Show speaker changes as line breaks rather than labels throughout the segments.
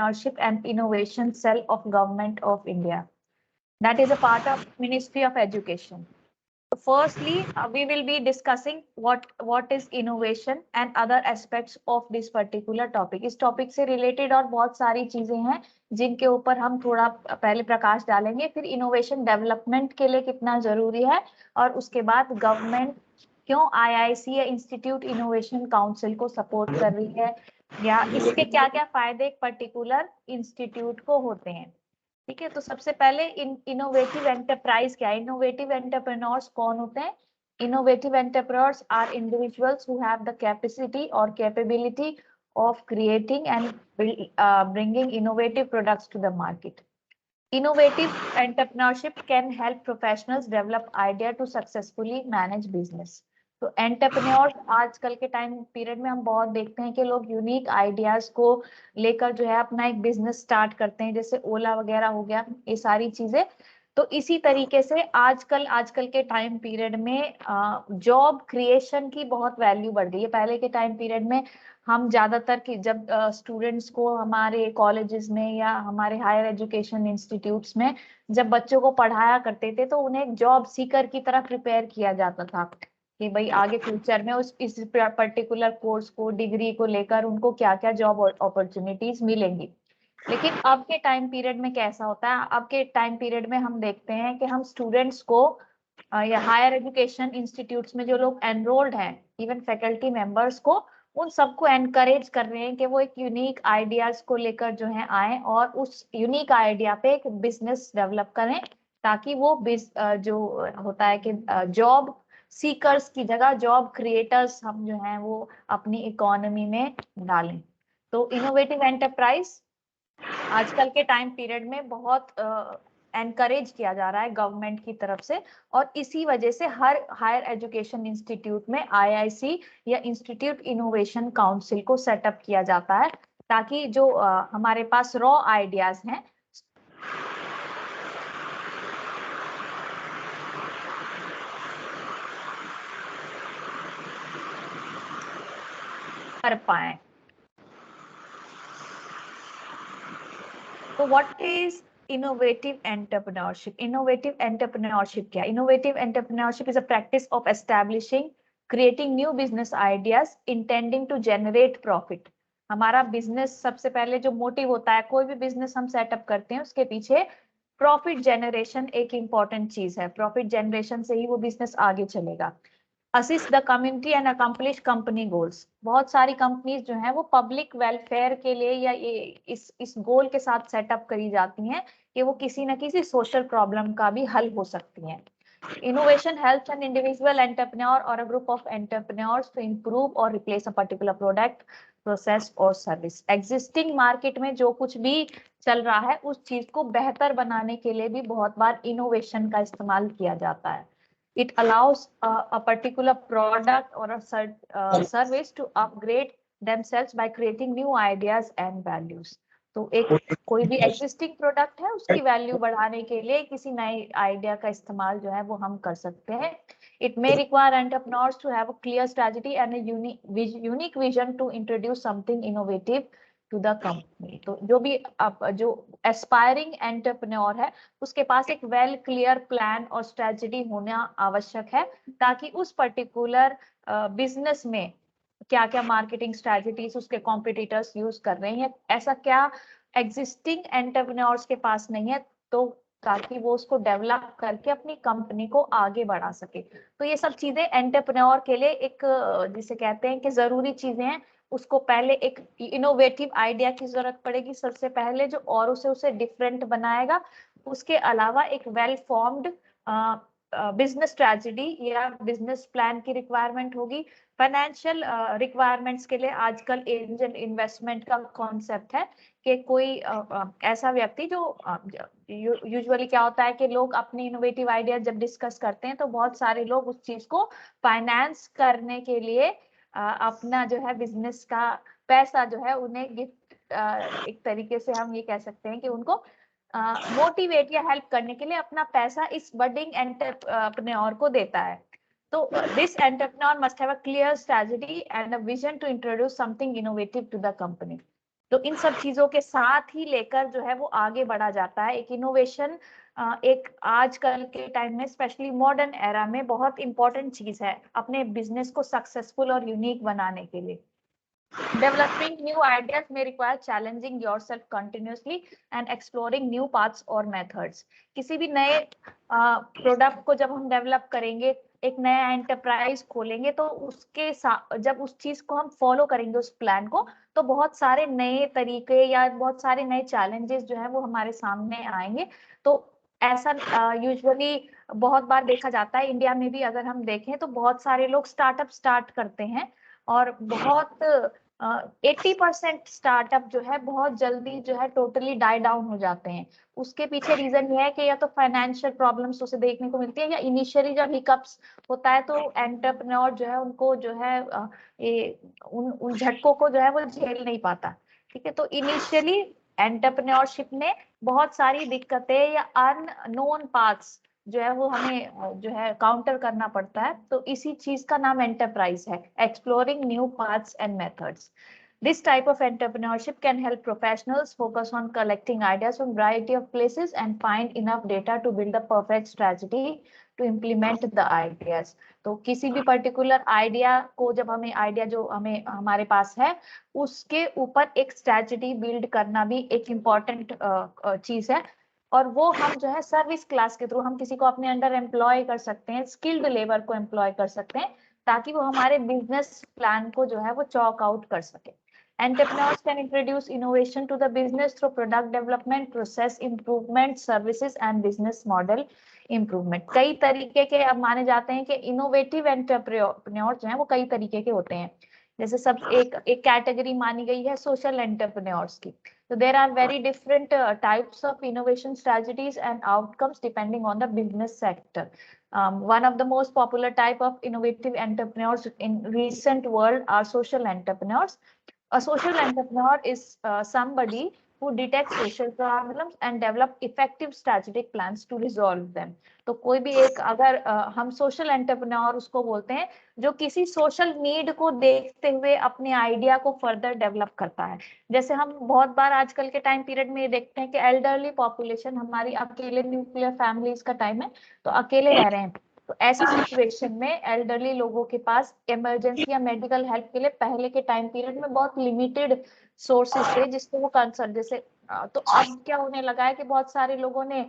Entrepreneurship and Innovation Cell of Government of India. That is a part of Ministry of Education. So firstly, we will be discussing what is innovation and other aspects of this particular topic. इस topic से related और बहुत सारी चीजें हैं जिनके ऊपर हम थोड़ा पहले प्रकाश डालेंगे, फिर इनोवेशन डेवलपमेंट के लिए कितना जरूरी है, और उसके बाद गवर्नमेंट क्यों आईआईसी या इंस्टीट्यूट इनोवेशन काउंसिल को सपोर्ट कर रही है, या इसके क्या क्या फायदे एक पर्टिकुलर इंस्टीट्यूट को होते हैं। ठीक है, तो सबसे पहले इनोवेटिव एंटरप्राइज क्या है, इनोवेटिव एंटरप्रेन्योर्स कौन होते हैं। Innovative entrepreneurs are individuals who have the capacity और capability of creating and bringing innovative products to the market. Innovative entrepreneurship can help professionals develop idea to successfully manage business. तो entrepreneurs आजकल के time period में हम बहुत देखते हैं कि लोग यूनिक आइडियाज को लेकर जो है अपना एक बिजनेस स्टार्ट करते हैं, जैसे ओला वगैरह हो गया, ये सारी चीजें। तो इसी तरीके से आजकल के टाइम पीरियड में जॉब क्रिएशन की बहुत वैल्यू बढ़ गई है। पहले के टाइम पीरियड में हम ज्यादातर की जब स्टूडेंट्स को हमारे कॉलेजेस में या हमारे हायर एजुकेशन इंस्टीट्यूट्स में जब बच्चों को पढ़ाया करते थे, तो उन्हें एक जॉब सीकर की तरह प्रिपेयर किया जाता था कि भाई आगे फ्यूचर में इस पर्टिकुलर कोर्स को, डिग्री को लेकर उनको क्या क्या जॉब अपॉर्चुनिटीज मिलेंगी। लेकिन अब के टाइम पीरियड में कैसा होता है, अब के टाइम पीरियड में हम देखते हैं कि हम स्टूडेंट्स को या हायर एजुकेशन इंस्टीट्यूट्स में जो लोग एनरोल्ड हैं, इवन फैकल्टी मेंबर्स को, उन सबको एनकरेज कर रहे हैं कि वो एक यूनिक आइडियाज को लेकर जो है आए और उस यूनिक आइडिया पे एक बिजनेस डेवलप करें, ताकि वो जो होता है कि जॉब सीकर्स की जगह जॉब क्रिएटर्स हम जो हैं वो अपनी इकोनॉमी में डालें। तो इनोवेटिव एंटरप्राइज आजकल के टाइम पीरियड में बहुत एनकरेज किया जा रहा है गवर्नमेंट की तरफ से, और इसी वजह से हर हायर एजुकेशन इंस्टीट्यूट में आईआईसी या इंस्टीट्यूट इनोवेशन काउंसिल को सेटअप किया जाता है, ताकि जो हमारे पास रॉ आइडियाज हैं कर पाए। तो what is innovative entrepreneurship? Innovative entrepreneurship क्या? Innovative entrepreneurship is a practice of establishing, creating new business ideas intending to generate profit. हमारा बिजनेस सबसे पहले जो मोटिव होता है, कोई भी बिजनेस हम सेटअप करते हैं उसके पीछे प्रॉफिट जनरेशन एक इंपॉर्टेंट चीज है। प्रॉफिट जनरेशन से ही वो बिजनेस आगे चलेगा। Assist the community and accomplish company goals. बहुत सारी कंपनीज जो हैं वो पब्लिक वेलफेयर के लिए या इस गोल के साथ सेटअप करी जाती हैं कि वो किसी न किसी सोशल प्रॉब्लम का भी हल हो सकती हैं। Innovation helps an individual entrepreneur or a group of entrepreneurs to improve or replace a particular product, process or service. Existing market में जो कुछ भी चल रहा है उस चीज को बेहतर बनाने के लिए भी बहुत बार innovation का इस्तेमाल किया जाता है। It allows a particular product or a service to upgrade themselves by creating new ideas and values. तो एक कोई भी एग्जिस्टिंग प्रोडक्ट है उसकी वैल्यू बढ़ाने के लिए किसी नए आइडिया का इस्तेमाल जो है वो हम कर सकते हैं। It may require entrepreneurs to have a clear strategy and unique vision to introduce something innovative to the company. तो जो एस्पायरिंग एंटरप्रेन्योर है उसके पास एक वेल क्लियर प्लान और स्ट्रेटजी होना आवश्यक है, ताकि उस पर्टिकुलर बिजनेस में क्या क्या मार्केटिंग स्ट्रेटजीज उसके कॉम्पिटिटर्स यूज कर रहे हैं, ऐसा क्या एग्जिस्टिंग एंटरप्रेन्योर्स के पास नहीं है, तो ताकि वो उसको डेवलप करके अपनी कंपनी को आगे बढ़ा सके। तो ये सब चीजें एंटरप्रेन्योर के लिए एक जिसे कहते हैं कि जरूरी चीजें हैं। उसको पहले एक इनोवेटिव आइडिया की जरूरत पड़ेगी सबसे पहले, जो और उसे डिफरेंट बनाएगा। उसके अलावा एक वेल फॉर्म्ड बिजनेस स्ट्रेटजी या बिजनेस प्लान की रिक्वायरमेंट होगी। फाइनेंशियल रिक्वायरमेंट्स के लिए आजकल एंजल इन्वेस्टमेंट का कॉन्सेप्ट है कि कोई ऐसा व्यक्ति जो यूजुअली क्या होता है कि लोग अपने इनोवेटिव आइडिया जब डिस्कस करते हैं तो बहुत सारे लोग उस चीज को फाइनेंस करने के लिए अपना जो है बिजनेस का पैसा जो है उन्हें गिफ्ट एक तरीके से हम ये कह सकते हैं कि उनको मोटिवेट या हेल्प करने के लिए अपना पैसा इस बडिंग एंटरप्रेन्योर को देता है। So this entrepreneur must have a clear strategy and a vision to introduce something innovative to the company. तो इन सब चीजों के साथ ही लेकर जो है वो आगे बढ़ा जाता है। एक इनोवेशन एक आजकल के टाइम में स्पेशली मॉडर्न एरा में बहुत इंपॉर्टेंट चीज है अपने बिजनेस को सक्सेसफुल और यूनिक बनाने के लिए। Developing new ideas may require challenging yourself continuously and exploring new paths or methods. किसी भी नए प्रोडक्ट को जब हम डेवलप करेंगे, एक नया एंटरप्राइज खोलेंगे, तो उसके साथ जब उस चीज को हम फॉलो करेंगे उस प्लान को, तो बहुत सारे नए तरीके या बहुत सारे नए चैलेंजेस जो है वो हमारे सामने आएंगे। तो ऐसा यूजुअली बहुत बार देखा जाता है, इंडिया में भी अगर हम देखें तो बहुत सारे लोग स्टार्टअप स्टार्ट करते हैं और बहुत 80% स्टार्टअप जो है बहुत जल्दी जो है टोटली डाई डाउन हो जाते हैं। उसके पीछे रीजन ये है कि या तो फाइनेंशियल प्रॉब्लम्स उसे देखने को मिलती है, या इनिशियली जब हिकअप्स होता है तो एंटरप्रेन्योर जो है उनको जो है ये उन झटकों को जो है वो झेल नहीं पाता। ठीक है, तो इनिशियली एंटरप्रेन्योरशिप में बहुत सारी दिक्कतें या अननोन पाथ्स जो है वो हमें जो है काउंटर करना पड़ता है। तो इसी चीज का नाम एंटरप्राइज है, exploring new paths and methods. This type of entrepreneurship can help professionals focus on collecting ideas from a variety of places and find enough data to build the perfect strategy to implement the ideas. तो किसी भी particular idea को जब हमें idea जो हमें हमारे पास है उसके ऊपर एक स्ट्रेटजी बिल्ड करना भी एक इम्पॉर्टेंट चीज है। और वो हम जो है सर्विस क्लास के थ्रू हम किसी को अपने अंडर एम्प्लॉय कर सकते हैं, स्किल्ड लेबर को एम्प्लॉय कर सकते हैं, ताकि वो हमारे बिजनेस प्लान को जो है वो चॉक आउट कर सके। Entrepreneurs can introduce innovation to the business through product development, process improvement, services and business model improvement. कई तरीके के अब माने जाते हैं कि इनोवेटिव एंटरप्रेन्योर जो हैं वो कई तरीके के होते हैं। जैसे सब एक कैटेगरी मानी गई है सोशल एंटरप्रेन्योर्स की। So there are very different types of innovation strategies and outcomes depending on the business sector. One of the most popular type of innovative entrepreneurs in recent world are social entrepreneurs. A social entrepreneur is somebody who detects social problems and develop effective strategic plans to resolve them. तो कोई भी एक अगर हम social entrepreneur उसको बोलते हैं जो किसी सोशल नीड को देखते हुए अपने आइडिया को फर्दर डेवलप करता है। जैसे हम बहुत बार आजकल के टाइम पीरियड में ये देखते हैं कि एल्डरली पॉपुलेशन हमारी अकेले न्यूक्लियर फैमिलीज का टाइम है, तो अकेले रह रहे हैं। तो ऐसी सिचुएशन में एल्डरली लोगों के पास इमरजेंसी या मेडिकल हेल्प के लिए पहले के टाइम पीरियड में बहुत लिमिटेड सोर्सेज थे जिससे वो कंसल्ट जैसे तो अब क्या होने लगा है कि बहुत सारे लोगों ने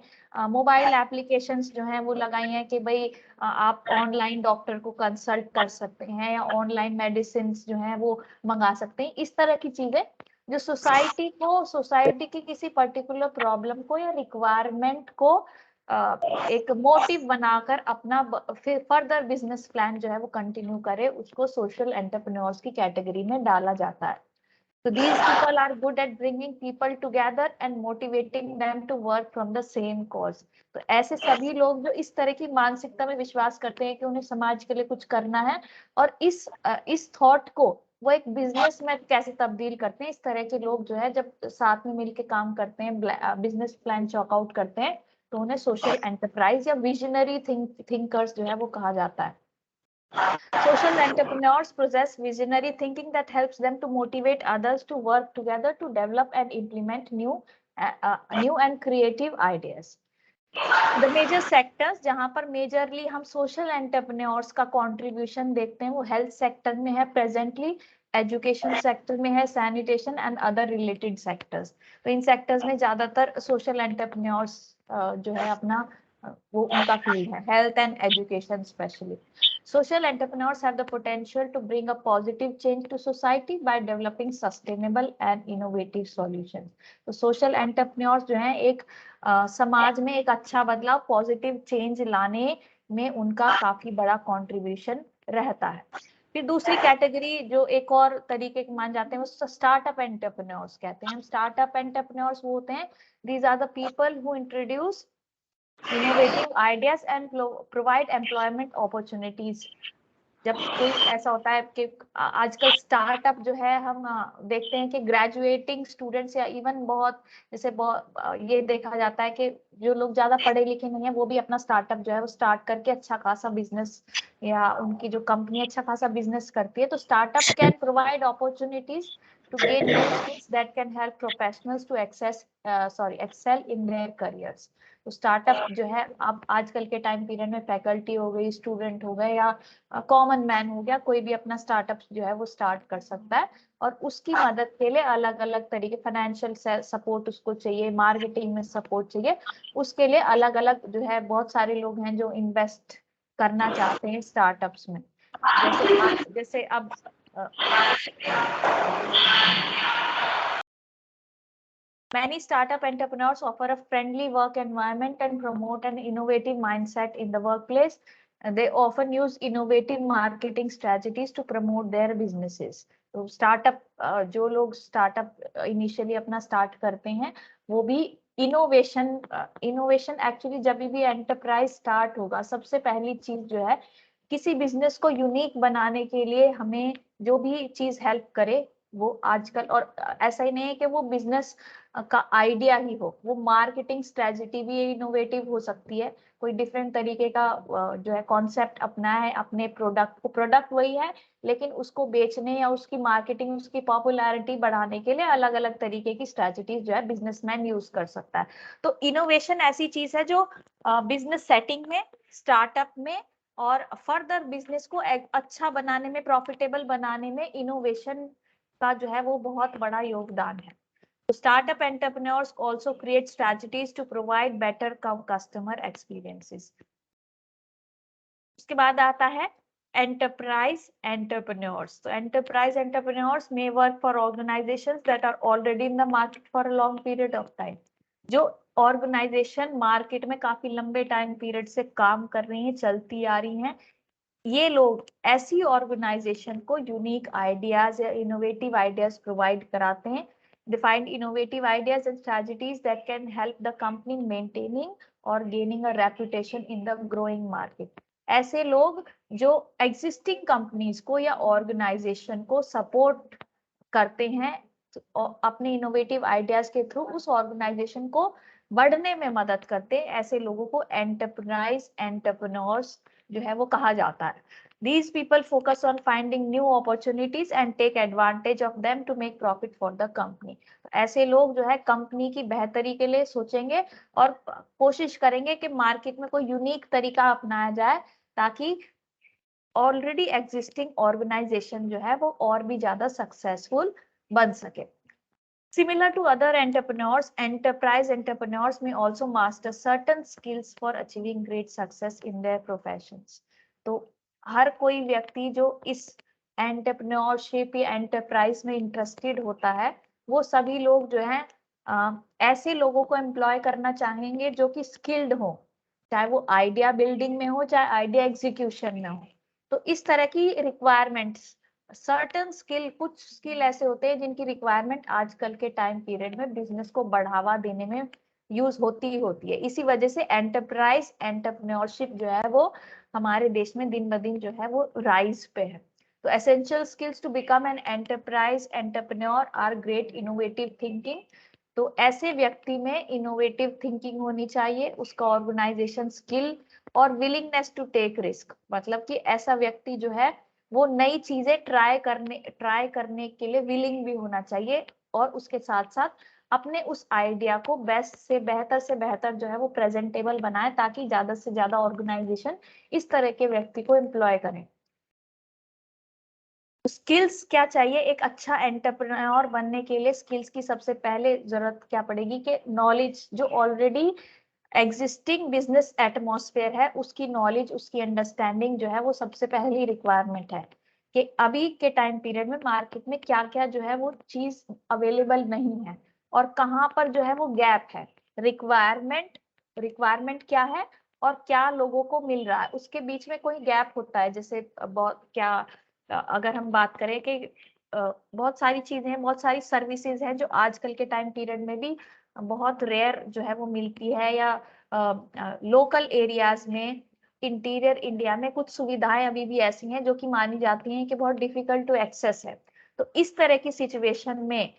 मोबाइल एप्लीकेशंस जो हैं वो लगाई हैं कि भाई आप ऑनलाइन डॉक्टर को कंसल्ट कर सकते हैं या ऑनलाइन मेडिसिन जो हैं वो मंगा सकते हैं। इस तरह की चीजें जो सोसाइटी की किसी पर्टिकुलर प्रॉब्लम को या रिक्वायरमेंट को एक मोटिव बनाकर अपना फिर फर्दर बिजनेस प्लान जो है वो कंटिन्यू करे, उसको सोशल एंटरप्रेन्योर्स की कैटेगरी में डाला जाता है। So these people are good at bringing people together and motivating them to work from the same cause. तो ऐसे सभी लोग जो इस तरह की मानसिकता में विश्वास करते हैं कि उन्हें समाज के लिए कुछ करना है और इस थॉट को वो एक बिजनेस में कैसे तब्दील करते हैं, इस तरह के लोग जो है जब साथ में मिलकर काम करते हैं, बिजनेस प्लान चॉक आउट करते हैं, तो उन्हें सोशल एंटरप्राइज या विजनरी थिंकर्स जो है वो कहा जाता है। Social entrepreneurs possess visionary thinking that helps them to motivate others to work together to develop and implement new and creative ideas. The major sectors जहां पर मेजरली हम सोशल एंटरप्रेन्योर्स का कंट्रीब्यूशन देखते हैं वो हेल्थ सेक्टर में है presently, education sector में है, sanitation and other related sectors. तो इन सेक्टर्स में ज्यादातर सोशल एंटरप्रेन्योर्स जो है अपना वो उनका फील्ड है, health and education specially. Social entrepreneurs have the potential to bring a positive change to society by developing sustainable and innovative solutions. तो social entrepreneurs जो हैं एक समाज में एक अच्छा बदलाव, पॉजिटिव चेंज लाने में उनका काफी बड़ा कंट्रीब्यूशन रहता है। फिर दूसरी कैटेगरी जो एक और तरीके के मान जाते हैं वो स्टार्टअप एंटरप्रेन्योर्स कहते हैं। हम स्टार्टअप एंटरप्रेन्योर्स वो होते हैं, these are the people who introduce innovative ideas and provide employment opportunities। जब कोई ऐसा होता है कि आजकल स्टार्टअप जो है हम देखते हैं कि ग्रेजुएटिंग स्टूडेंट्स या इवन बहुत जैसे ये देखा जाता है कि जो लोग ज्यादा पढ़े लिखे नहीं है वो भी अपना स्टार्टअप जो है वो स्टार्ट करके अच्छा खासा बिजनेस या उनकी जो कंपनी अच्छा खासा बिजनेस करती है। तो startup can provide opportunities to gain new skills that can help professionals to excel in their careers. तो स्टार्टअप जो है अब आजकल के टाइम पीरियड में फैकल्टी हो गई, स्टूडेंट हो गए या कॉमन मैन हो गया, कोई भी अपना स्टार्टअप जो है वो स्टार्ट कर सकता है और उसकी मदद के लिए अलग अलग तरीके फाइनेंशियल सपोर्ट उसको चाहिए, मार्केटिंग में सपोर्ट चाहिए, उसके लिए अलग अलग जो है बहुत सारे लोग हैं जो इन्वेस्ट करना चाहते हैं स्टार्टअप्स में। जैसे अब many startup entrepreneurs offer a friendly work environment and promote an innovative mindset in the workplace. They often use innovative marketing strategies to promote their businesses. तो स्टार्टअप जो लोग स्टार्टअप इनिशियली अपना स्टार्ट करते हैं वो भी इनोवेशन एक्चुअली जब भी एंटरप्राइज स्टार्ट होगा सबसे पहली चीज जो है किसी बिजनेस को यूनिक बनाने के लिए हमें जो भी चीज हेल्प करे वो आजकल, और ऐसा ही नहीं है कि वो बिजनेस का आइडिया ही हो, वो मार्केटिंग स्ट्रेटजी भी इनोवेटिव हो सकती है, कोई डिफरेंट तरीके का जो है कॉन्सेप्ट अपना है अपने प्रोडक्ट को, प्रोडक्ट वही है लेकिन उसको बेचने या उसकी मार्केटिंग उसकी पॉपुलैरिटी बढ़ाने के लिए अलग अलग तरीके की स्ट्रेटजीज जो है बिजनेसमैन यूज कर सकता है। तो इनोवेशन ऐसी चीज है जो बिजनेस सेटिंग में, स्टार्टअप में और फर्दर बिजनेस को अच्छा बनाने में, प्रॉफिटेबल बनाने में इनोवेशन का जो है वो बहुत बड़ा योगदान है। Startup entrepreneurs also create strategies to provide better customer experiences. उसके बाद आता है enterprise entrepreneurs. So enterprise entrepreneurs may work for organizations that are already in the market for a long period of time. जो organisation market में काफी लंबे time period से काम कर रही हैं, चलती आ रही हैं, ये लोग ऐसी ऑर्गेनाइजेशन को यूनिक आइडियाज या इनोवेटिव आइडियाज प्रोवाइड कराते हैं। They find innovative ideas and strategies that can help the company maintaining or gaining a reputation in the growing market. ऐसे लोग जो एग्जिस्टिंग कंपनीज को या ऑर्गेनाइजेशन को सपोर्ट करते हैं और अपने इनोवेटिव आइडियाज के थ्रू उस ऑर्गेनाइजेशन को बढ़ने में मदद करते हैं, ऐसे लोगों को एंटरप्रेन्योर्स जो है वो कहा जाता है। These people focus on finding new opportunities and take advantage of them to make profit for the company. ऐसे लोग जो है कंपनी की बेहतरी के लिए सोचेंगे और कोशिश करेंगे कि मार्केट में कोई यूनिक तरीका अपनाया जाए ताकि ऑलरेडी एग्जिस्टिंग ऑर्गेनाइजेशन जो है वो और भी ज्यादा सक्सेसफुल बन सके। Similar to other entrepreneurs, enterprise entrepreneurs may also master certain skills for achieving great success in their professions. तो हर कोई व्यक्ति जो इस एंटरप्रेन्योरशिप या एंटरप्राइज में इंटरेस्टेड होता है वो सभी लोग जो है ऐसे लोगों को एम्प्लॉय करना चाहेंगे जो कि स्किल्ड हो, चाहे वो आइडिया बिल्डिंग में हो चाहे आइडिया एग्जीक्यूशन में हो। तो इस तरह की रिक्वायरमेंट्स, सर्टन स्किल, कुछ स्किल ऐसे होते हैं जिनकी रिक्वायरमेंट आजकल के टाइम पीरियड में बिजनेस को बढ़ावा देने में यूज होती ही होती है। इसी वजह से एंटरप्राइज एंटरप्रेन्योरशिप जो है वो हमारे देश में दिन ब दिन जो है वो राइज पे है। तो essential skills to become an enterprise entrepreneur are great innovative thinking. तो ऐसे व्यक्ति में इनोवेटिव थिंकिंग होनी चाहिए, उसका ऑर्गेनाइजेशन स्किल और विलिंगनेस टू टेक रिस्क, मतलब कि ऐसा व्यक्ति जो है वो नई चीजें ट्राई करने के लिए विलिंग भी होना चाहिए और उसके साथ साथ अपने उस आइडिया को बेस्ट से बेहतर जो है वो प्रेजेंटेबल बनाए ताकि ज्यादा से ज्यादा ऑर्गेनाइजेशन इस तरह के व्यक्ति को एम्प्लॉय करें। स्किल्स क्या चाहिए एक अच्छा एंटरप्रेन्योर बनने के लिए? स्किल्स की सबसे पहले जरूरत क्या पड़ेगी कि नॉलेज, जो ऑलरेडी एग्जिस्टिंग बिजनेस एटमॉस्फेयर है उसकी नॉलेज, उसकी अंडरस्टैंडिंग जो है वो सबसे पहली रिक्वायरमेंट है कि अभी के टाइम पीरियड में मार्केट में क्या क्या जो है वो चीज अवेलेबल नहीं है और कहाँ पर जो है वो गैप है। रिक्वायरमेंट क्या है और क्या लोगों को मिल रहा है, उसके बीच में कोई गैप होता है। जैसे बहुत क्या अगर हम बात करें कि बहुत सारी चीजें हैं, बहुत सारी सर्विसेज हैं जो आजकल के टाइम पीरियड में भी बहुत रेयर जो है वो मिलती है, या लोकल एरियाज में, इंटीरियर इंडिया में कुछ सुविधाएं अभी भी ऐसी हैं जो कि मानी जाती हैं कि बहुत डिफिकल्ट टू एक्सेस है। तो इस तरह की सिचुएशन में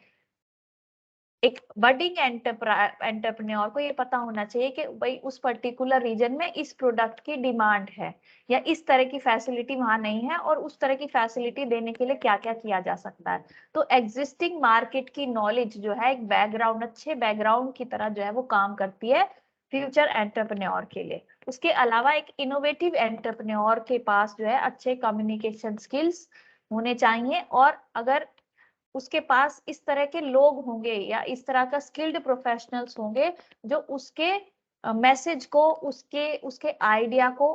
एक बडिंग एंटरप्रेन्योर को ये पता होना चाहिए कि भाई उस पर्टिकुलर रीजन में इस प्रोडक्ट की डिमांड है या इस तरह की फैसिलिटी वहां नहीं है और उस तरह की फैसिलिटी देने के लिए क्या क्या किया जा सकता है। तो एग्जिस्टिंग मार्केट की नॉलेज जो है एक बैकग्राउंड, अच्छे बैकग्राउंड की तरह जो है वो काम करती है फ्यूचर एंटरप्रेन्योर के लिए। उसके अलावा एक इनोवेटिव एंटरप्रेन्योर के पास जो है अच्छे कम्युनिकेशन स्किल्स होने चाहिए, और अगर उसके पास इस तरह के लोग होंगे या इस तरह का स्किल्ड प्रोफेशनल्स होंगे जो उसके मैसेज को, उसके उसके आइडिया को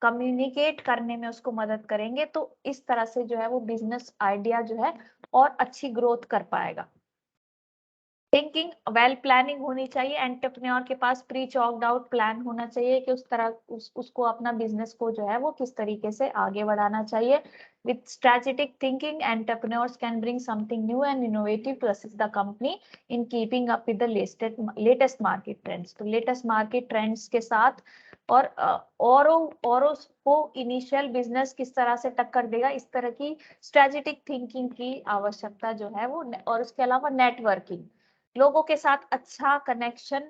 कम्युनिकेट करने में उसको मदद करेंगे, तो इस तरह से जो है वो बिजनेस आइडिया जो है और अच्छी ग्रोथ कर पाएगा। थिंकिंग वेल प्लानिंग होनी चाहिए, एंटरप्रेन्योर के पास प्री चॉक्ड आउट प्लान होना चाहिए कि उस तरह उसको अपना बिजनेस को जो है वो किस तरीके से आगे बढ़ाना चाहिए। With strategic thinking entrepreneurs can bring something new and innovative to assist the company in keeping up with the latest market trends. तो लेटेस्ट मार्केट ट्रेंड्स के साथ और को इनिशियल बिजनेस किस तरह से टक्कर देगा, इस तरह की स्ट्रेटेजिक थिंकिंग की आवश्यकता जो है वो, और उसके अलावा नेटवर्किंग, लोगों के साथ अच्छा कनेक्शन,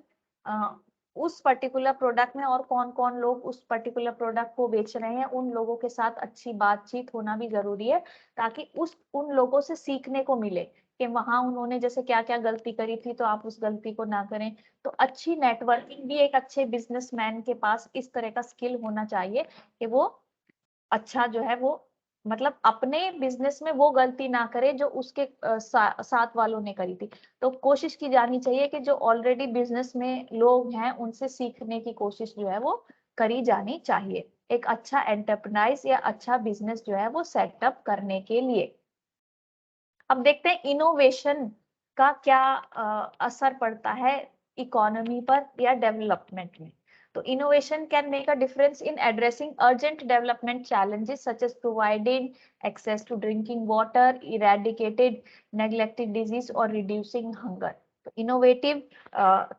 उस पर्टिकुलर प्रोडक्ट में और कौन कौन लोग उस पर्टिकुलर प्रोडक्ट को बेच रहे हैं उन लोगों के साथ अच्छी बातचीत होना भी जरूरी है, ताकि उन लोगों से सीखने को मिले कि वहां उन्होंने जैसे क्या क्या गलती करी थी तो आप उस गलती को ना करें। तो अच्छी नेटवर्किंग भी एक अच्छे बिजनेसमैन के पास इस तरह का स्किल होना चाहिए कि वो अच्छा जो है वो मतलब अपने बिजनेस में वो गलती ना करे जो उसके साथ वालों ने करी थी। तो कोशिश की जानी चाहिए कि जो ऑलरेडी बिजनेस में लोग हैं उनसे सीखने की कोशिश जो है वो करी जानी चाहिए एक अच्छा एंटरप्राइज या अच्छा बिजनेस जो है वो सेटअप करने के लिए। अब देखते हैं इनोवेशन का क्या असर पड़ता है इकोनॉमी पर या डेवलपमेंट में। तो innovation can make a difference in addressing urgent development challenges such as providing access to drinking water, eradicated neglected disease और reducing hunger। तो innovative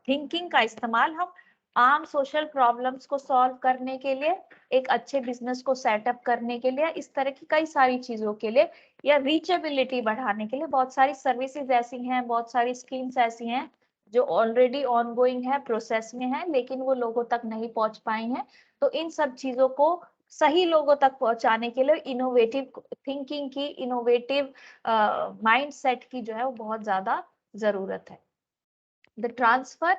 thinking का इस्तेमाल हम आम सोशल प्रॉब्लम्स को सॉल्व करने के लिए, एक अच्छे बिजनेस को सेटअप करने के लिए, इस तरह की कई सारी चीजों के लिए, या रीचेबिलिटी बढ़ाने के लिए बहुत सारी सर्विसेज ऐसी हैं, बहुत सारी स्कीम्स ऐसी हैं जो ऑलरेडी ऑनगोइंग है, प्रोसेस में है, लेकिन वो लोगों तक नहीं पहुंच पाई हैं। तो इन सब चीजों को सही लोगों तक पहुंचाने के लिए इनोवेटिव थिंकिंग की, इनोवेटिव माइंडसेट की जो है वो बहुत ज्यादा जरूरत है। The transfer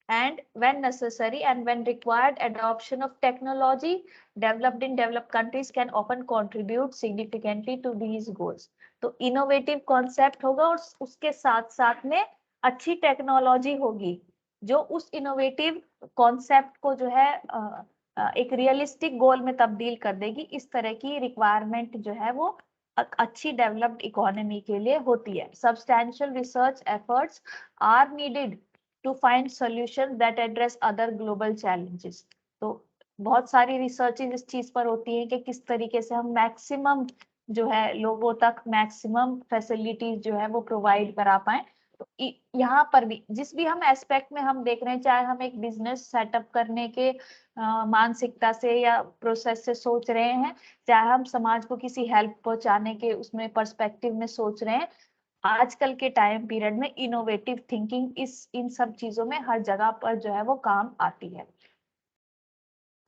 and when necessary and when required adoption of technology developed in developed countries can often contribute significantly to these goals। तो इनोवेटिव कॉन्सेप्ट होगा और उसके साथ साथ में अच्छी टेक्नोलॉजी होगी जो उस इनोवेटिव कॉन्सेप्ट को जो है एक रियलिस्टिक गोल में तब्दील कर देगी। इस तरह की रिक्वायरमेंट जो है वो अच्छी डेवलप्ड इकोनॉमी के लिए होती है। Substantial research efforts are needed to find solutions that address other global challenges। तो बहुत सारी रिसर्चेज इस चीज पर होती है कि किस तरीके से हम मैक्सिमम जो है लोगों तक मैक्सिमम फैसिलिटीज जो है वो प्रोवाइड करा पाए। तो यहाँ पर भी जिस भी हम एस्पेक्ट में हम देख रहे हैं, चाहे हम एक बिजनेस सेटअप करने के मानसिकता से या प्रोसेस से सोच रहे हैं, चाहे हम समाज को किसी हेल्प पहुंचाने के उसमें पर्सपेक्टिव में सोच रहे हैं, आजकल के टाइम पीरियड में इनोवेटिव थिंकिंग इन सब चीजों में हर जगह पर जो है वो काम आती है।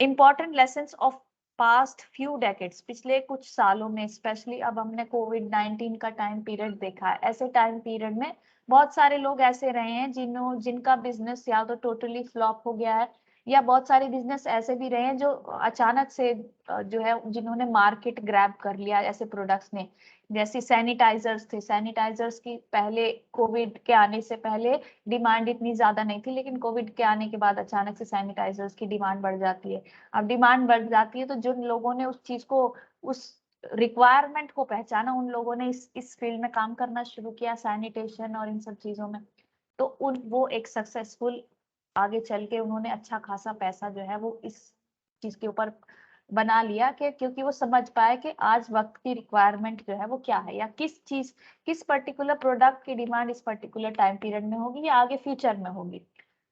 Important lessons of past few decades, पिछले कुछ सालों में स्पेशली, अब हमने कोविड-19 का टाइम पीरियड देखा है। ऐसे टाइम पीरियड में बहुत सारे लोग ऐसे रहे हैं जिनका बिजनेस या तो टोटली फ्लॉप हो गया है, या बहुत सारे बिजनेस ऐसे भी रहे हैं जो अचानक से जो है जिन्होंने मार्केट ग्रैब कर लिया ऐसे प्रोडक्ट्स ने। जैसे सैनिटाइजर्स थे, सैनिटाइजर्स की पहले कोविड के आने से पहले डिमांड इतनी ज्यादा नहीं थी, लेकिन कोविड के आने के बाद अचानक से सैनिटाइजर्स की डिमांड बढ़ जाती है। अब डिमांड बढ़ जाती है तो जिन लोगों ने उस चीज को, उस रिक्वायरमेंट को पहचाना, उन लोगों ने इस फील्ड में काम करना शुरू किया, सैनिटेशन और इन सब चीजों में। तो वो एक सक्सेसफुल आगे चल के उन्होंने अच्छा खासा पैसा जो है वो इस चीज के ऊपर बना लिया कि क्योंकि वो समझ पाए कि आज वक्त की रिक्वायरमेंट जो है वो क्या है, या किस पर्टिकुलर प्रोडक्ट की डिमांड इस पर्टिकुलर टाइम पीरियड में होगी या आगे फ्यूचर में होगी।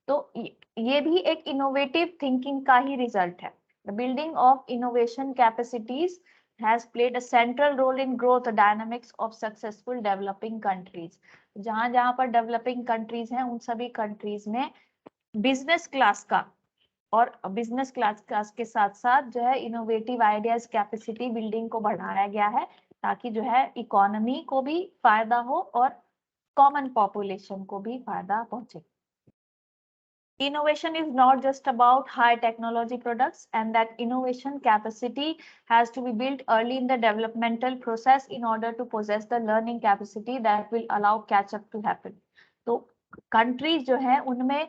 तो ये भी एक इनोवेटिव थिंकिंग का ही रिजल्ट है। The building of innovation capacities has played a central role in growth dynamics of successful developing countries. जहां जहां पर डेवलपिंग कंट्रीज हैं उन सभी कंट्रीज में बिजनेस क्लास का और बिजनेस क्लास के साथ साथ जो है इनोवेटिव आइडियाज कैपेसिटी बिल्डिंग को बढ़ाया गया है ताकि जो है इकोनॉमी को भी फायदा हो और कॉमन पॉपुलेशन को भी फायदा पहुंचे. Innovation is not just about high technology products, and that innovation capacity has to be built early in the developmental process in order to possess the learning capacity that will allow catch up to happen. तो countries जो है उनमें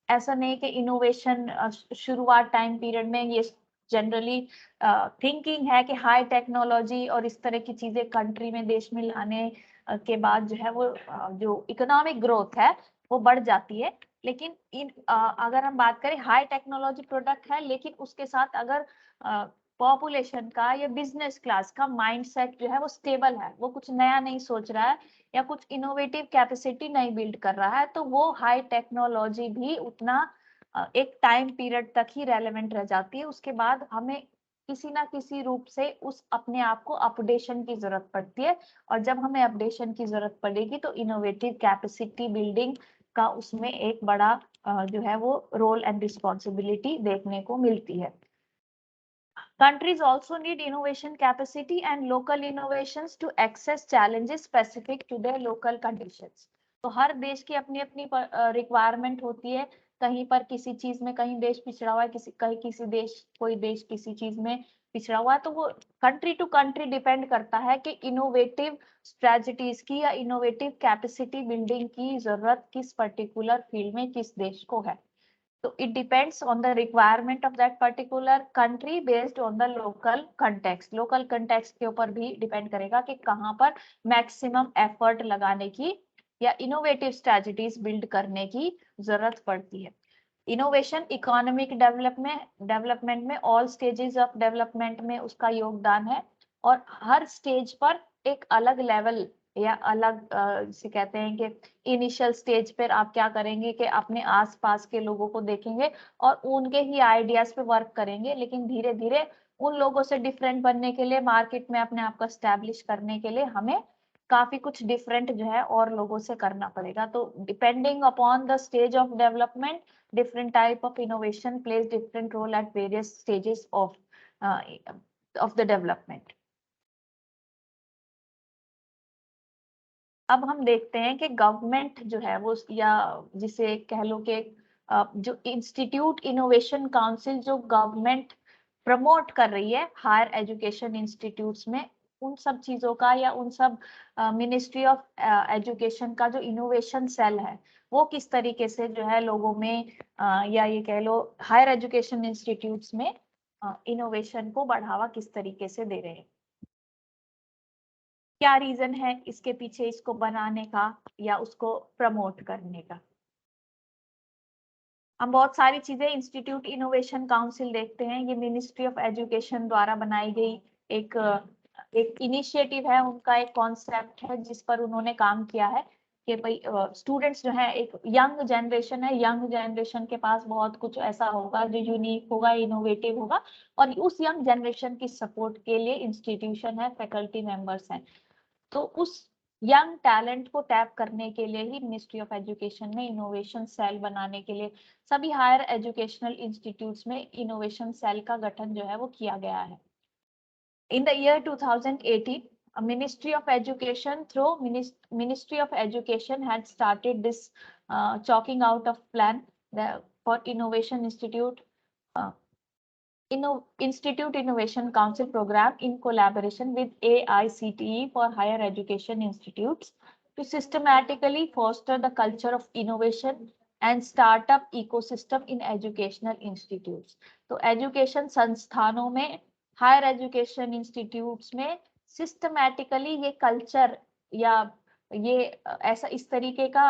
ऐसा नहीं कि innovation शुरुआत time period में ये जनरली थिंकिंग है कि हाई टेक्नोलॉजी और इस तरह की चीजें कंट्री में देश में लाने के बाद जो है वो जो इकोनॉमिक ग्रोथ है वो बढ़ जाती है. लेकिन अगर हम बात करें हाई टेक्नोलॉजी प्रोडक्ट है लेकिन उसके साथ अगर पॉपुलेशन का या बिजनेस क्लास का माइंडसेट जो है वो स्टेबल है, वो कुछ नया नहीं सोच रहा है या कुछ इनोवेटिव कैपेसिटी नहीं बिल्ड कर रहा है, तो वो हाई टेक्नोलॉजी भी उतना एक टाइम पीरियड तक ही रेलेवेंट रह जाती है. उसके बाद हमें किसी ना किसी रूप से उस अपने आप को अपडेशन की जरूरत पड़ती है और जब हमें अपडेशन की जरूरत पड़ेगी तो इनोवेटिव कैपेसिटी बिल्डिंग का उसमें एक बड़ा जो है वो रोल एंड रिस्पॉन्सिबिलिटी देखने को मिलती है. Countries also need innovation capacity and local innovations to access challenges specific to their local conditions. तो हर देश की अपनी अपनी रिक्वायरमेंट होती है. कहीं पर किसी चीज में कहीं देश पिछड़ा हुआ है, कोई देश किसी चीज में पिछड़ा हुआ है, तो वो कंट्री टू कंट्री डिपेंड करता है कि इनोवेटिव स्ट्रेटजीज की या इनोवेटिव कैपेसिटी बिल्डिंग की जरूरत किस पर्टिकुलर फील्ड में किस देश को है. So it depends on the requirement of that particular country based on the local context. Local context के ऊपर भी depend करेगा कि कहाँ पर maximum effort लगाने की या innovative strategies build करने की जरूरत पड़ती है. Innovation economic development में all stages of development में उसका योगदान है और हर स्टेज पर एक अलग लेवल या अलग जिसे कहते हैं कि इनिशियल स्टेज पर आप क्या करेंगे कि अपने आसपास के लोगों को देखेंगे और उनके ही आइडियाज पे वर्क करेंगे, लेकिन धीरे धीरे उन लोगों से डिफरेंट बनने के लिए मार्केट में अपने आप को स्टैब्लिश करने के लिए हमें काफी कुछ डिफरेंट जो है और लोगों से करना पड़ेगा. तो depending upon the stage of development different type of innovation plays different role at various stages of the development. अब हम देखते हैं कि गवर्नमेंट जो है वो या जिसे कह लो कि जो इंस्टीट्यूट इनोवेशन काउंसिल जो गवर्नमेंट प्रमोट कर रही है हायर एजुकेशन इंस्टीट्यूट्स में, उन सब चीजों का या उन सब मिनिस्ट्री ऑफ एजुकेशन का जो इनोवेशन सेल है वो किस तरीके से जो है लोगों में या ये कह लो हायर एजुकेशन इंस्टीट्यूट्स में इनोवेशन को बढ़ावा किस तरीके से दे रहे हैं. क्या रीजन है इसके पीछे इसको बनाने का या उसको प्रमोट करने का. हम बहुत सारी चीजें इंस्टीट्यूट इनोवेशन काउंसिल देखते हैं. ये मिनिस्ट्री ऑफ एजुकेशन द्वारा बनाई गई एक इनिशिएटिव है, उनका एक कॉन्सेप्ट है जिस पर उन्होंने काम किया है कि भाई स्टूडेंट्स जो है एक यंग जनरेशन है, यंग जनरेशन के पास बहुत कुछ ऐसा होगा जो यूनिक होगा, इनोवेटिव होगा और उस यंग जनरेशन की सपोर्ट के लिए इंस्टीट्यूशन है, फैकल्टी मेंबर्स हैं. तो उस यंग टैलेंट को टैप करने के लिए ही मिनिस्ट्री ऑफ एजुकेशन में इनोवेशन सेल बनाने के लिए सभी हायर एजुकेशनल इंस्टीट्यूट्स में इनोवेशन सेल का गठन जो है वो किया गया है. In the year 2018, a Ministry of Education Ministry of Education had started this chalking out of plan for Innovation Institute Institute Innovation Council program in collaboration with AICTE for Higher Education Institutes to systematically foster the culture of innovation and startup ecosystem in educational institutes. तो education संस्थानों में higher education institutes में systematically ये culture या ये ऐसा इस तरीके का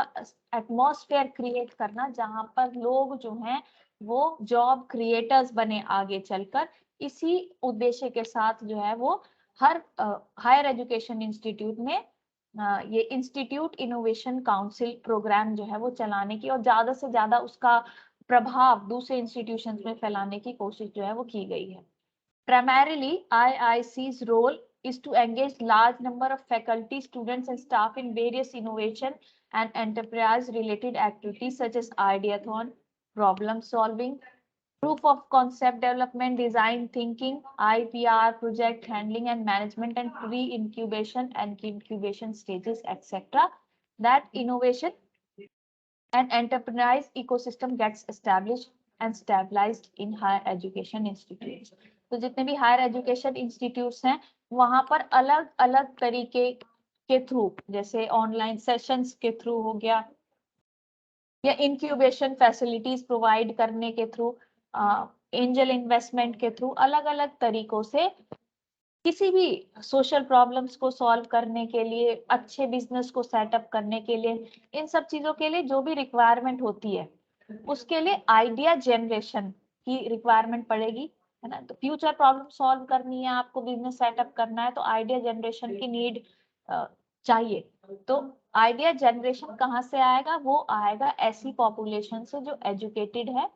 एटमॉस्फेयर क्रिएट करना जहां पर लोग जो हैं वो जॉब क्रिएटर्स बने आगे चलकर, इसी उद्देश्य के साथ जो है वो हर हायर एजुकेशन इंस्टीट्यूट में ये इंस्टीट्यूट इनोवेशन काउंसिल प्रोग्राम जो है वो चलाने की और ज्यादा से ज्यादा उसका प्रभाव दूसरे इंस्टीट्यूशंस में फैलाने की कोशिश जो है वो की गई है. Primarily, IIC's role is to engage large number of faculty, students, and staff in various innovation and enterprise-related activities such as ideathon, problem solving, proof of concept development, design thinking, IPR, project handling and management, and pre-incubation and incubation stages, etc. That innovation and enterprise ecosystem gets established and stabilized in higher education institutes. तो जितने भी higher education institutes हैं वहां पर अलग अलग तरीके के थ्रू, जैसे ऑनलाइन सेशंस के थ्रू हो गया या इंक्यूबेशन फैसिलिटीज प्रोवाइड करने के थ्रू, एंजल इन्वेस्टमेंट के थ्रू, अलग अलग तरीकों से किसी भी सोशल प्रॉब्लम्स को सॉल्व करने के लिए, अच्छे बिजनेस को सेटअप करने के लिए, इन सब चीजों के लिए जो भी रिक्वायरमेंट होती है उसके लिए आइडिया जनरेशन की रिक्वायरमेंट पड़ेगी, है ना। तो फ्यूचर प्रॉब्लम सॉल्व करनी है, आपको बिजनेस सेटअप करना है, तो आइडिया जनरेशन की नीड चाहिए। तो आइडिया जनरेशन कहाँ से आएगा? वो आएगा ऐसी पॉपुलेशन से जो एजुकेटेड है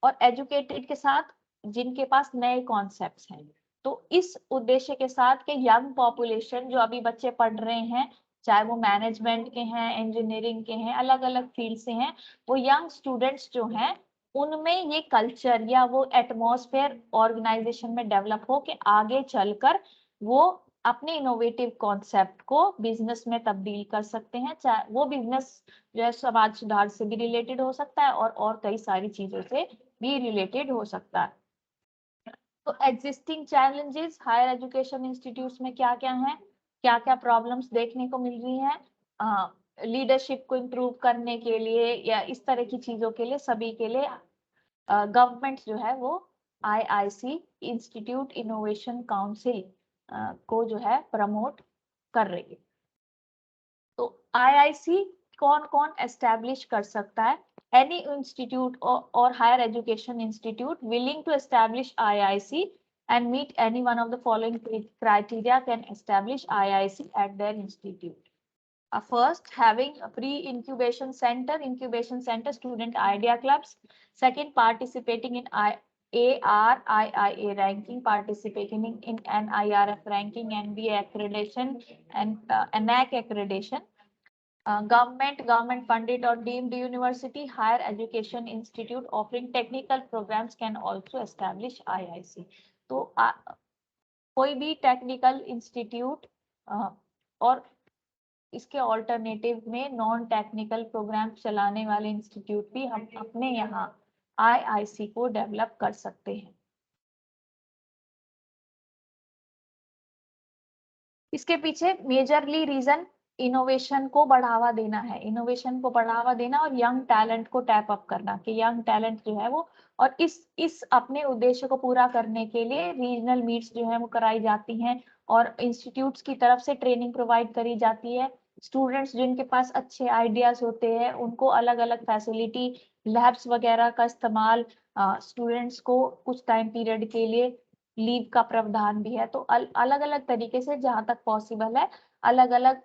और एजुकेटेड के साथ जिनके पास नए कॉन्सेप्ट्स हैं। तो इस उद्देश्य के साथ कि यंग पॉपुलेशन जो अभी बच्चे पढ़ रहे हैं, चाहे वो मैनेजमेंट के हैं, इंजीनियरिंग के हैं, अलग अलग फील्ड से हैं, वो यंग स्टूडेंट्स जो हैं उनमें ये कल्चर या वो एटमॉस्फेयर ऑर्गेनाइजेशन में डेवलप हो कि आगे चलकर वो अपने इनोवेटिव कॉन्सेप्ट को बिजनेस में तब्दील कर सकते हैं। चाहे वो बिजनेस जो है समाज सुधार से भी रिलेटेड हो सकता है और कई सारी चीजों से भी रिलेटेड हो सकता है। तो existing challenges higher education institutes में क्या क्या हैं, क्या क्या प्रॉब्लम्स देखने को मिल रही हैं लीडरशिप को इम्प्रूव करने के लिए या इस तरह की चीजों के लिए, सभी के लिए गवर्नमेंट जो है वो IIC इंस्टीट्यूट इनोवेशन काउंसिल को जो है प्रमोट कर रही है। तो IIC कौन कौन एस्टेब्लिश कर सकता है? Any institute or higher education institute willing to establish IIC and meet any one of the following criteria can establish IIC at their institute. First, having a pre-incubation center, student idea clubs. Second, participating in ARIIA ranking, participating in NIRF ranking, NBA accreditation, and NAC accreditation. Government funded or deemed university, higher education institute offering technical programs can also establish IIC. तो कोई भी technical institute और इसके alternative में non technical program चलाने वाले institute भी हम अपने यहाँ IIC को डेवलप कर सकते हैं। इसके पीछे मेजरली रीजन इनोवेशन को बढ़ावा देना है, इनोवेशन को बढ़ावा देना और यंग टैलेंट को टैप अप करना कि यंग टैलेंट जो है वो, और इस अपने उद्देश्य को पूरा करने के लिए रीजनल मीट्स जो है वो कराई जाती हैं और इंस्टीट्यूट्स की तरफ से ट्रेनिंग प्रोवाइड करी जाती है। स्टूडेंट्स जिनके पास अच्छे आइडियाज होते हैं उनको अलग अलग फैसिलिटी, लैब्स वगैरह का इस्तेमाल, स्टूडेंट्स को कुछ टाइम पीरियड के लिए लीव का प्रावधान भी है। तो अलग अलग तरीके से जहां तक पॉसिबल है अलग अलग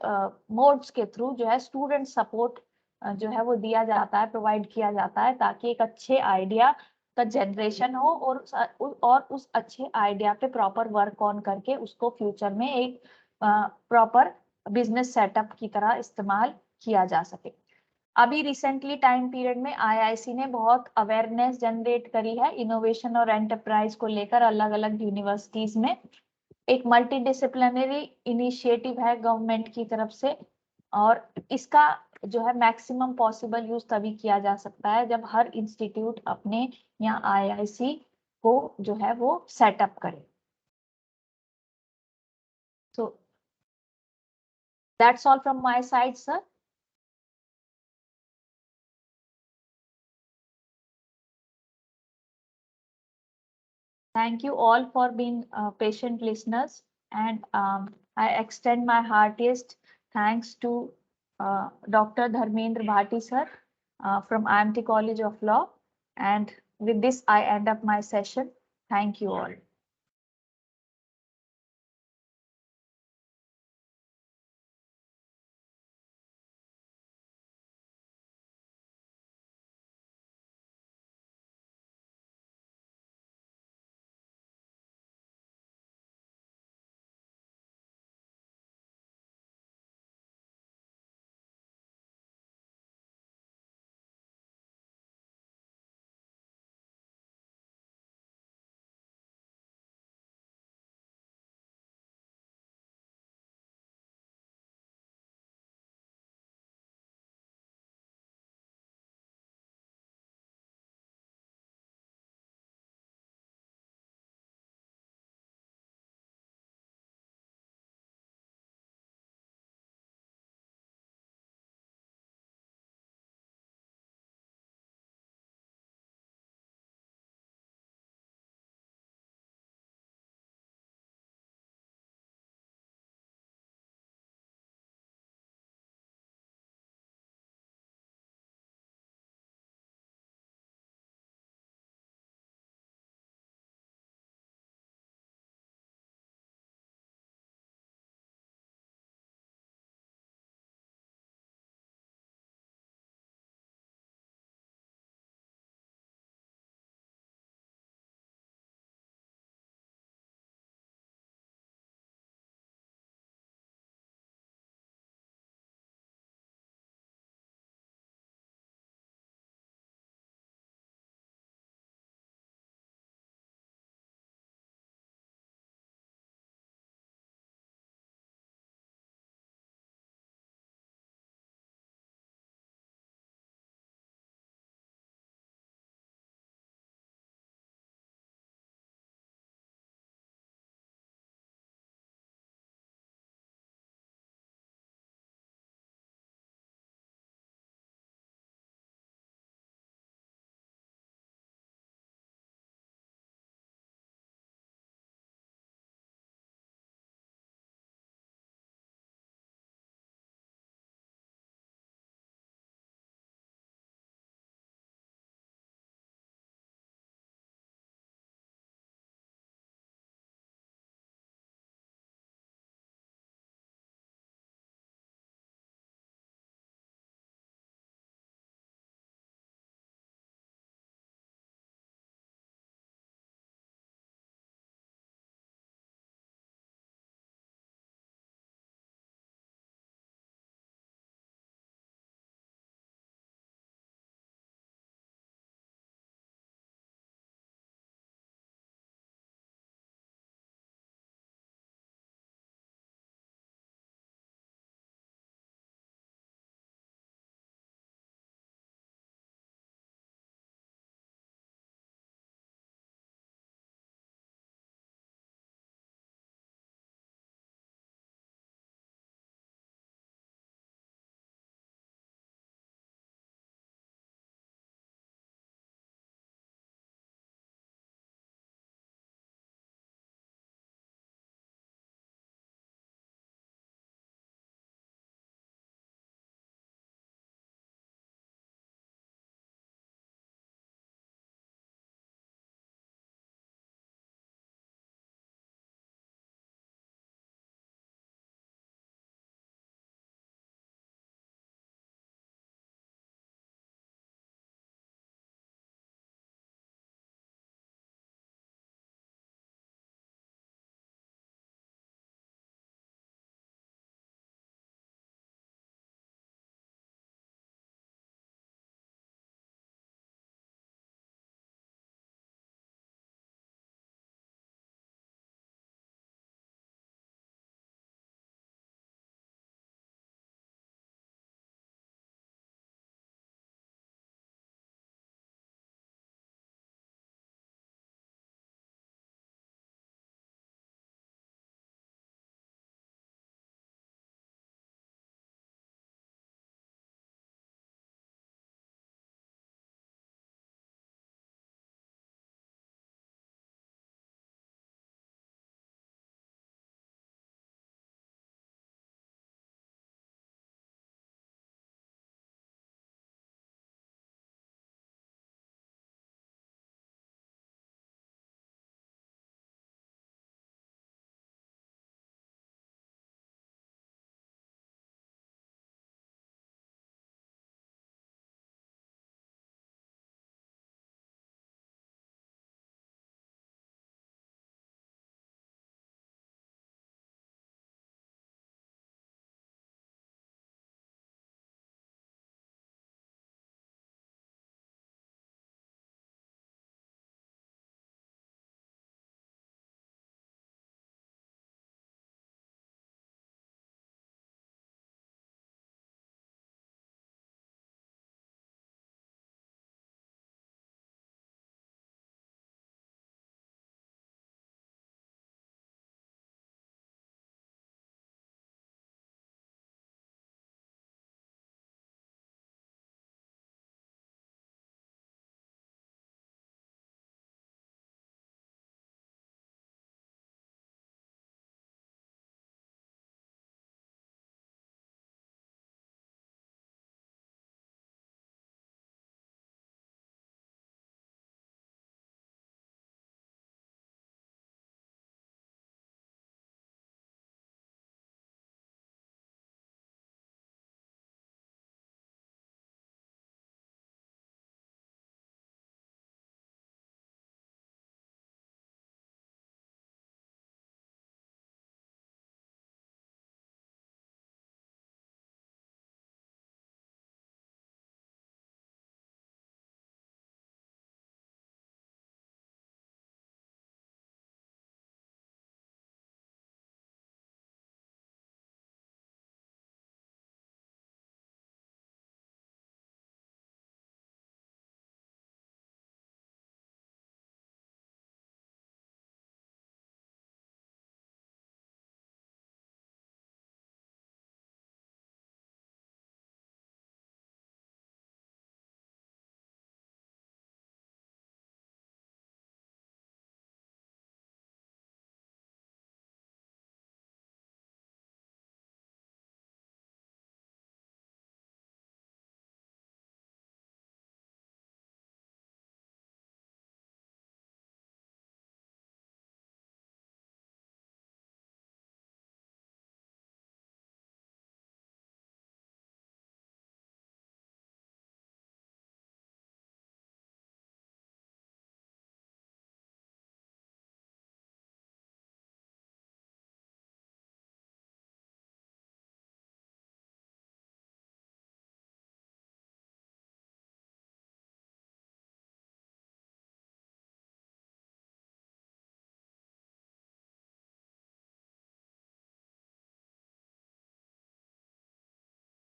मोड्स के थ्रू जो है स्टूडेंट सपोर्ट जो है वो दिया जाता है, प्रोवाइड किया जाता है, ताकि एक अच्छे आइडिया का जनरेशन हो और उस अच्छे आइडिया पे प्रॉपर वर्क ऑन करके उसको फ्यूचर में एक प्रॉपर बिजनेस सेटअप की तरह इस्तेमाल किया जा सके। अभी रिसेंटली टाइम पीरियड में IIC ने बहुत अवेयरनेस जनरेट करी है इनोवेशन और एंटरप्राइज को लेकर अलग अलग यूनिवर्सिटीज में। एक मल्टीडिसिप्लिनरी इनिशिएटिव है गवर्नमेंट की तरफ से और इसका जो है मैक्सिमम पॉसिबल यूज तभी किया जा सकता है जब हर इंस्टीट्यूट अपने यहाँ IIC को जो है वो सेटअप करे। So that's all from my side, sir. Thank you all for being patient listeners, and I extend my heartiest thanks to Dr. Dharmendra Bhati sir from IMT College of Law. And with this, I end up my session. Thank you all.